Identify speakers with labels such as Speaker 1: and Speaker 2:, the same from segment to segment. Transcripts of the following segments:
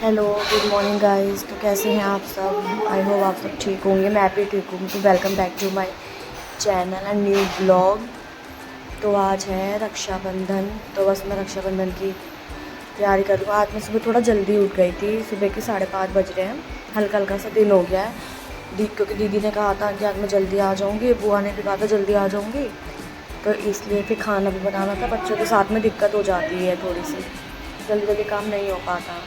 Speaker 1: Hello, good morning guys. तो कैसे हैं आप सब? आई होप आप सब ठीक होंगे। मैं भी ठीक हूँ। तो welcome back to my channel and new blog. तो आज है रक्षाबंधन। तो बस मैं रक्षाबंधन की तैयारी कर रही हूँ। आज मैं सुबह थोड़ा जल्दी उठ गई थी। सुबह के 5:30 बज रहे हैं। हल्का हल्का सा दिन हो गया है क्योंकि दीदी ने कहा था कि आज मैं जल्दी आ जाऊँगी। बुआ ने भी कहा था जल्दी आ जाऊँगी। तो इसलिए फिर खाना भी बनाना था। बच्चों के साथ में दिक्कत हो जाती है थोड़ी सी, जल्दी जल्दी काम नहीं हो पाता।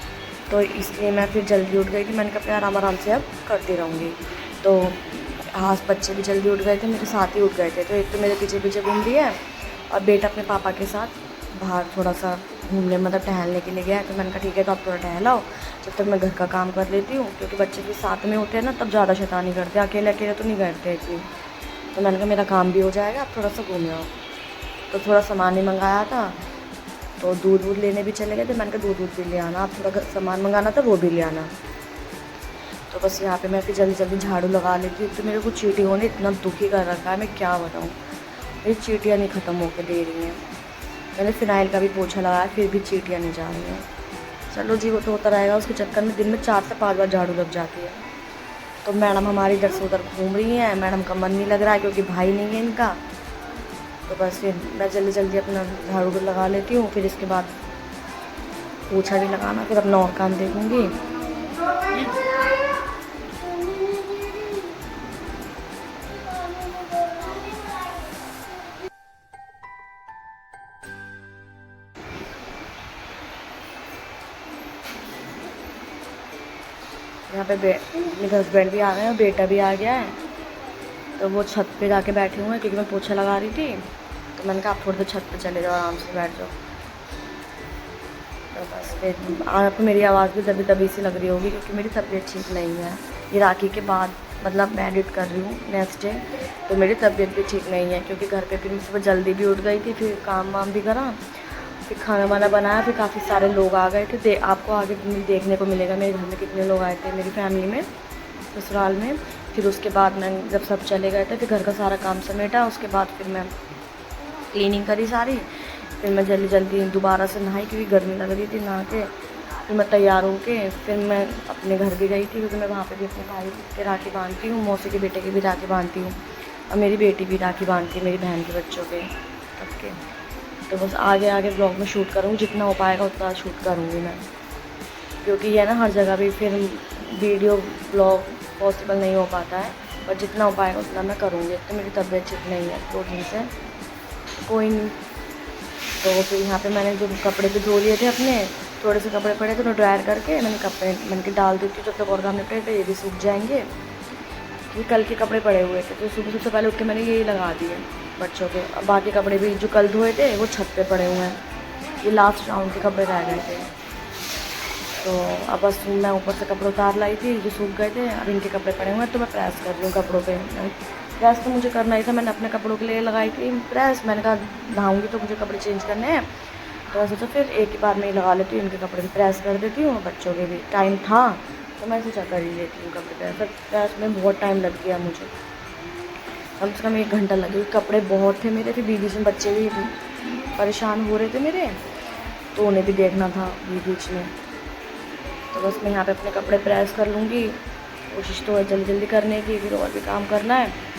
Speaker 1: तो इसलिए मैं फिर जल्दी उठ गई थी। मैंने कहा आराम आराम से अब करती रहूँगी। तो आज बच्चे भी जल्दी उठ गए थे, मेरे साथ ही उठ गए थे। तो एक तो मेरे पीछे पीछे घूम रही है और बेटा अपने पापा के साथ बाहर थोड़ा सा घूमने मतलब टहलने के लिए गया है। तो मैंने कहा ठीक है, तो आप थोड़ा टहलाओ जब तक मैं घर का काम कर लेती हूँ, क्योंकि बच्चे भी साथ में होते हैं ना तब ज़्यादा शैतानी करते हैं। अकेले अकेले तो नहीं करते इतनी। तो मैंने कहा मेरा काम भी हो जाएगा, आप थोड़ा सा घूम आओ। तो थोड़ा सामान ही मंगाया था, तो दूध वूध लेने भी चले गए थे। मैंने कहा दूध वूध भी ले आना, आप थोड़ा सामान मंगाना था वो भी ले आना। तो बस यहाँ पे मैं फिर जल्दी जल्दी झाड़ू लगा लेती हूँ। तो मेरे को चींटियों ने इतना दुखी कर रखा है, मैं क्या बताऊँ। मेरी चींटियाँ नहीं ख़त्म होकर दे रही हैं। मैंने फ़िनाइल का भी पोछा लगाया, फिर भी चींटियाँ नहीं जा रही हैं। चलो जी, वो तो होता रहेगा। उसके चक्कर में दिन में 4 से 5 बार झाड़ू लग जाती है। तो मैडम हमारी इधर से उधर घूम रही हैं। मैडम का मन नहीं लग रहा है क्योंकि भाई नहीं है इनका। तो बस फिर मैं जल्दी जल्दी अपना झाड़ू लगा लेती हूँ। फिर इसके बाद पोछा भी लगाना, फिर अपना और काम देखूँगी। यहाँ पे मेरे हस्बैंड भी आ गए हैं, बेटा भी आ गया है। तो वो छत पे जाके बैठे हुए हैं क्योंकि मैं पोछा लगा रही थी। तो मैंने कहा आप थोड़ी देर छत पे चले जाओ, आराम से बैठ जाओ। तो बस फिर आपको मेरी आवाज़ भी दबी दबी सी लग रही होगी क्योंकि मेरी तबीयत ठीक नहीं है। ये राखी के बाद मतलब मैं एडिट कर रही हूँ नेक्स्ट डे। तो मेरी तबीयत भी ठीक नहीं है क्योंकि घर पे फिर सुबह जल्दी भी उठ गई थी, फिर काम वाम भी करा, फिर खाना वाना बनाया, फिर काफ़ी सारे लोग आ गए थे। आपको आगे देखने को मिलेगा मेरे घर में कितने लोग आए थे मेरी फैमिली में, ससुराल में। फिर उसके बाद मैं जब सब चले गए थे फिर घर का सारा काम समेटा। उसके बाद फिर मैं क्लीनिंग करी सारी। फिर मैं जल्दी जल्दी दोबारा से नहाई क्योंकि गर्मी लग रही थी। नहा के फिर मैं तैयार होके फिर मैं अपने घर भी गई थी क्योंकि मैं वहाँ पे भी अपने भाई के राखी बांधती हूँ, मौसी के बेटे की भी राखी बांधती हूँ और मेरी बेटी भी राखी बांधती है, मेरी बहन के बच्चों के सबके। तो बस आगे आगे ब्लॉग में शूट करूँगी, जितना हो पाएगा उतना शूट करूँगी मैं, क्योंकि ये ना हर जगह भी फिर वीडियो ब्लॉग पॉसिबल नहीं हो पाता है। पर जितना हो पाएगा उतना मैं करूँगी। तो मेरी तबीयत ठीक नहीं है 2 दिन से। कोई नहीं। तो फिर यहाँ पे मैंने जो कपड़े भी धो लिए थे अपने, थोड़े से कपड़े पड़े थे तो ड्रायर करके मैंने के डाल देती हूँ जब तक और काम निपटे। तो ये भी सूख जाएंगे। ये कल के कपड़े पड़े हुए थे तो सुबह सबसे पहले उठ के मैंने यही लगा दिए बच्चों के। अब बाकी कपड़े भी जो कल धोए थे वो छत पे पड़े हुए हैं। ये लास्ट राउंड के कपड़े रह गए थे। तो अब बस मैं ऊपर से कपड़े उतार लाई थी जो सूख गए थे। अब इनके कपड़े पड़े हुए हैं तो मैं प्रेस कर रही हूँ कपड़ों पे। प्रेस तो मुझे करना ही था, मैंने अपने कपड़ों के लिए लगाई थी प्रेस। मैंने कहा नहाऊंगी तो मुझे कपड़े चेंज करने हैं, तो मैं सोचा फिर एक ही बार में ही लगा लेती हूँ। इनके कपड़े भी प्रेस कर देती हूँ, बच्चों के भी टाइम था तो मैं सोचा कर ही लेती हूँ कपड़े प्रेस। प्रेस में बहुत टाइम लग गया मुझे, कम से कम 1 घंटा लगे। कपड़े बहुत थे मेरे, फिर बीच में बच्चे भी परेशान हो रहे थे मेरे, तो उन्हें भी देखना था बीच में। तो बस मैं यहाँ पे अपने कपड़े प्रेस कर लूँगी। कोशिश तो है जल्दी जल्दी करने की, फिर और भी काम करना है।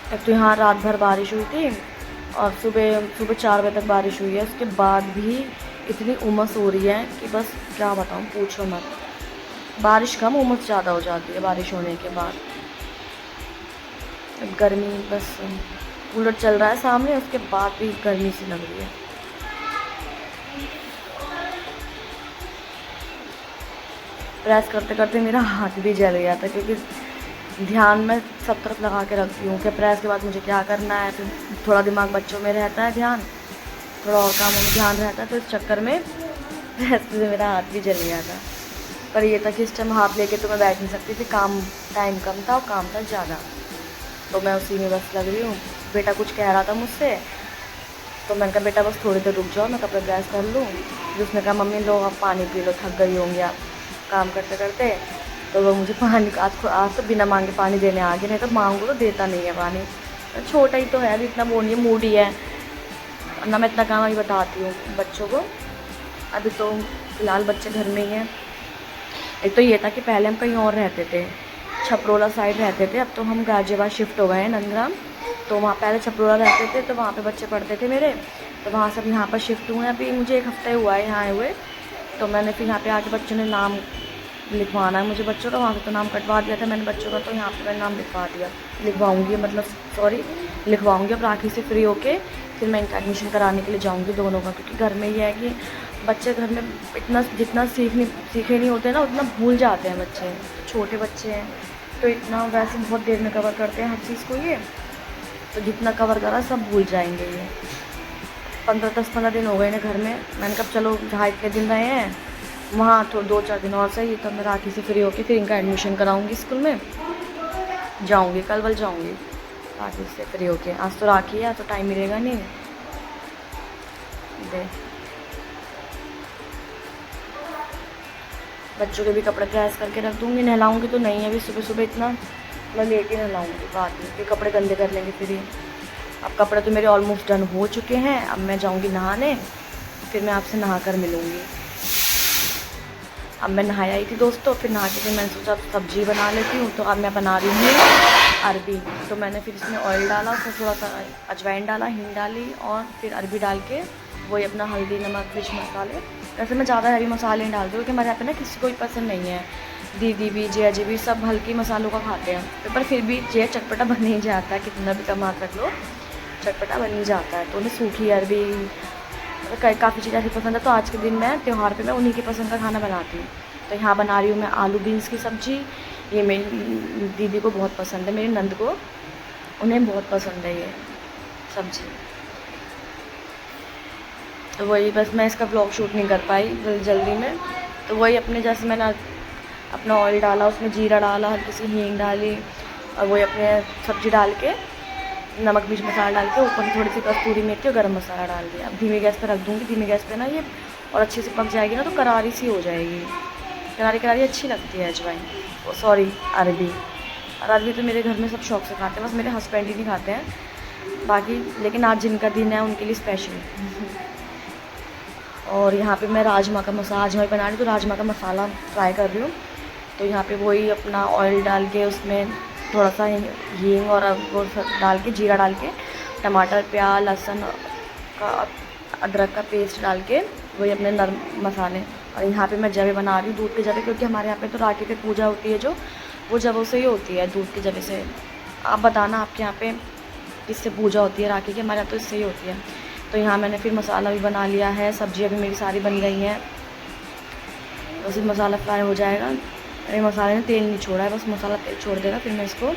Speaker 1: एक तो यहाँ रात भर बारिश हुई थी और सुबह सुबह 4 बजे तक बारिश हुई है। उसके बाद भी इतनी उमस हो रही है कि बस क्या बताऊँ, पूछो मत। बारिश कम उमस ज़्यादा हो जाती है बारिश होने के बाद। गर्मी बस, कूलर चल रहा है सामने उसके बाद भी गर्मी सी लग रही है। प्रेस करते करते मेरा हाथ भी जल गया था क्योंकि ध्यान में सब तरफ लगा के रखती हूँ कि प्रेस के बाद मुझे क्या करना है। फिर थोड़ा दिमाग बच्चों में रहता है ध्यान, थोड़ा और कामों में ध्यान रहता है। तो इस चक्कर में प्रेस से मेरा हाथ भी जल गया था। पर ये था कि इस टाइम हाथ लेके तो मैं बैठ नहीं सकती थी, काम टाइम कम था और काम था ज़्यादा। तो मैं उसी में बस लग रही हूँ। बेटा कुछ कह रहा था मुझसे, तो मैंने कहा बेटा बस थोड़ी देर रुक जाओ, मैं कपड़े प्रेस कर लूँ। फिर उसने कहा मम्मी लो आप पानी पी लो, थक गई होंगी आप काम करते करते। तो वो मुझे पानी आज तो बिना मांगे पानी देने आ गए, नहीं तो मांगो तो देता नहीं है पानी। छोटा ही तो है, अभी इतना वो नहीं है, मूडी है ना। मैं इतना काम अभी बताती हूँ बच्चों को। अभी तो फ़िलहाल बच्चे घर में ही हैं। एक तो ये था कि पहले हम कहीं और रहते थे, छपरोला साइड रहते थे, अब तो हम गाज़ियाबाद शिफ्ट हो गए हैं, नंदग्राम। तो वहाँ पहले छपरोला रहते थे, तो वहाँ पे बच्चे पढ़ते थे मेरे, तो वहाँ से अब यहाँ पर शिफ्ट हुए हैं। अभी मुझे 1 हफ़्ता हुआ है यहाँ आए हुए। तो मैंने फिर यहाँ पे आके बच्चों ने नाम लिखवाना है मुझे बच्चों का, वहाँ से तो नाम कटवा दिया था मैंने बच्चों का, तो यहाँ पे मैंने नाम लिखवाऊँगी, मतलब सॉरी लिखवाऊँगी। अब राखी से फ्री होके फिर मैं इनका एडमिशन कराने के लिए जाऊँगी दोनों का, क्योंकि घर में ये है कि बच्चे घर में इतना जितना सीखे नहीं होते ना, उतना भूल जाते हैं बच्चे। छोटे बच्चे हैं तो इतना वैसे बहुत देर में कवर करते हैं हर चीज़ को ये, तो जितना कवर करा सब भूल जाएंगे ये। 10-15 दिन हो गए ना घर में, मैंने कहा चलो जहाँ इतने दिन रहे हैं वहाँ तो 2-4 दिन और सही। तब मैं राखी से फ्री होकर फिर इनका एडमिशन कराऊँगी, स्कूल में जाऊँगी, कल जाऊँगी राखी से फ्री होके। आज तो राखी है तो टाइम मिलेगा नहीं। दे बच्चों के भी कपड़े प्रेस करके रख दूँगी, नहलाऊँगी तो नहीं है अभी, सुबह सुबह इतना मैं लेके नहलाऊँगी बाद में, फिर कपड़े गंदे कर लेंगे फिर ये। अब कपड़े तो मेरे ऑलमोस्ट डन हो चुके हैं, अब मैं जाऊँगी नहाने, फिर मैं आपसे नहा कर मिलूँगी। अब मैं नहाई आई थी दोस्तों, फिर नहा के फिर मैंने सोचा सब्ज़ी बना लेती हूँ। तो अब मैं बना रही हूँ अरबी। तो मैंने फिर इसमें ऑयल डाला, उसमें थोड़ा सा अजवाइन डाला, हींग डाली और फिर अरबी डाल के वही अपना हल्दी, नमक, मिर्च मसाले। वैसे मैं ज़्यादा हैवी मसाले नहीं डालती हूँ क्योंकि हमारे यहाँ पे ना किसी को भी पसंद नहीं है, दीदी भी जिया जी भी सब हल्के मसालों का खाते हैं, पर फिर भी जिया चटपटा बन ही जाता है, कितना भी कम हाथ रख लो चटपटा बन ही जाता है। तो उन्हें सूखी अरबी काफ़ी चीज़ें ऐसी पसंद है, तो आज के दिन मैं त्यौहार पे मैं उन्हीं की पसंद का खाना बनाती हूँ। तो यहाँ बना रही हूँ मैं आलू बीन्स की सब्ज़ी। ये मेरी दीदी को बहुत पसंद है, मेरी नंद को, उन्हें बहुत पसंद है ये सब्ज़ी। तो वही बस मैं इसका ब्लॉग शूट नहीं कर पाई जल्दी में। तो वही अपने जैसे मैंने अपना ऑयल डाला, उसमें जीरा डाला, हल्की सी हींग डाली और वही अपने सब्ज़ी डाल के नमक मिर्च मसाला डाल के ऊपर थोड़ी सी कस्तूरी मेथी और गरम मसाला डाल दिया। अब धीमी गैस पर रख दूँगी, धीमी गैस पे ना ये और अच्छे से पक जाएगी ना, तो करारी सी हो जाएगी, करारी करारी अच्छी लगती है अजवाइन, सॉरी अरबी। और अरबी तो मेरे घर में सब शौक से खाते हैं, बस मेरे हस्बैंड ही नहीं खाते हैं बाकी, लेकिन आज जिनका दिन है उनके लिए स्पेशल। और यहाँ पे मैं राजमा बना रही हूँ, तो राजमा का मसाला फ्राई कर रही हूँ। तो यहाँ पे वही अपना ऑयल डाल के उसमें थोड़ा सा हींग और वो डाल के जीरा डाल के टमाटर, प्याज, लहसुन का, अदरक का पेस्ट डाल के वही अपने नरम मसाले। और यहाँ पे मैं जवे बना रही हूँ, दूध के जवे, क्योंकि हमारे यहाँ पे तो राखी पे पूजा होती है जो, वो जवों से ही होती है, दूध के जवे से। आप बताना आपके यहाँ पे किससे पूजा होती है राखी की, हमारे यहाँ तो इससे ही होती है। तो यहाँ मैंने फिर मसाला भी बना लिया है, सब्ज़ियाँ भी मेरी सारी बन गई हैं। बस मसाला फ्राई हो जाएगा, ये मसाले ने तेल नहीं छोड़ा है, बस मसाला तेल छोड़ देगा। फिर मैं इसको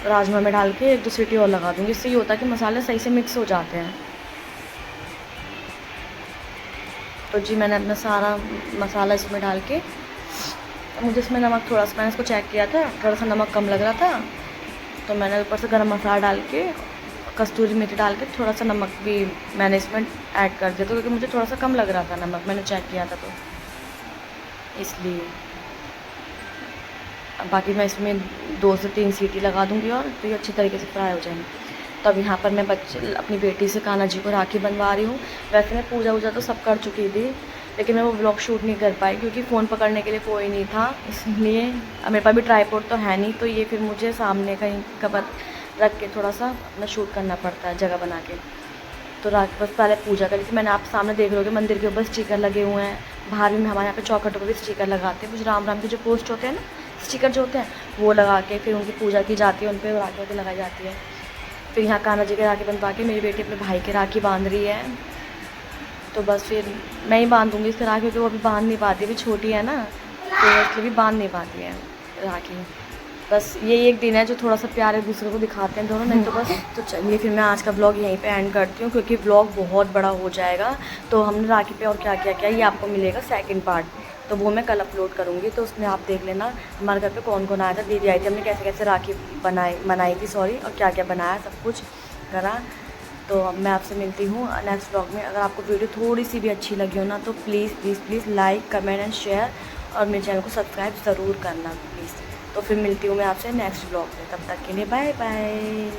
Speaker 1: राजमा में डाल के 1-2 सीटी और लगा दूँगी, इससे ये होता है कि मसाले सही से मिक्स हो जाते हैं। तो जी मैंने अपना सारा मसाला इसमें डाल के, मुझे इसमें नमक थोड़ा सा, मैंने इसको चेक किया था, थोड़ा सा नमक कम लग रहा था, तो मैंने ऊपर से गरम मसाला डाल के, कस्तूरी मेथी डाल के, थोड़ा सा नमक भी मैंने इसमें ऐड कर दिया था, क्योंकि मुझे थोड़ा सा कम लग रहा था नमक, मैंने चेक किया था तो इसलिए। बाकी मैं इसमें 2 से 3 सीटी लगा दूँगी और तो ये अच्छी तरीके से फ्राई हो जाएंगे। तो अब यहाँ पर मैं अपनी बेटी से कान्हा जी को राखी बनवा रही हूँ। वैसे मैं पूजा वूजा तो सब कर चुकी थी, लेकिन मैं वो व्लॉग शूट नहीं कर पाई क्योंकि फ़ोन पकड़ने के लिए कोई नहीं था, इसलिए मेरे पास भी ट्राइपॉड तो है नहीं, तो ये फिर मुझे सामने कहीं कबर रख के थोड़ा सा अपना शूट करना पड़ता है जगह बना के। तो राखी बस पहले पूजा करी थी मैंने, आप सामने देख रहे हो कि मंदिर के ऊपर स्टिकर लगे हुए हैं, बाहर भी हमारे यहाँ पे चौखटों पर भी स्टिकर लगाते हैं, कुछ राम राम के जो पोस्ट होते हैं ना, स्टिकर जो होते हैं वो लगा के फिर उनकी पूजा की जाती है, उन पर राखी वाखी लगाई जाती है। फिर यहाँ कान्हा जी के राखी बनवा के मेरी बेटी अपने भाई के राखी बांध रही है, तो बस फिर मैं ही बांधूँगी इसके राखी, क्योंकि वो अभी बांध नहीं पाती, अभी छोटी है ना, तो इसलिए भी बांध नहीं पाती है राखी। बस ये एक दिन है जो थोड़ा सा प्यार एक दूसरे को दिखाते हैं दोनों, नहीं तो बस। तो चलिए फिर मैं आज का ब्लॉग यहीं पे एंड करती हूँ, क्योंकि ब्लॉग बहुत बड़ा हो जाएगा। तो हमने राखी पे और क्या क्या किया ये आपको मिलेगा सेकंड पार्ट, तो वो मैं कल अपलोड करूँगी, तो उसमें आप देख लेना हमारे घर पे कौन कौन आया था, दीदी आई थी, हमने कैसे कैसे राखी बनाई थी सॉरी, और क्या क्या बनाया सब कुछ करा। तो मैं आपसे मिलती हूँ नेक्स्ट ब्लॉग में। अगर आपको वीडियो थोड़ी सी भी अच्छी लगी हो ना, तो please please please like, comment and share, और मेरे चैनल को सब्सक्राइब ज़रूर करना प्लीज़। तो फिर मिलती हूँ मैं आपसे नेक्स्ट ब्लॉग में, तब तक के लिए बाय बाय।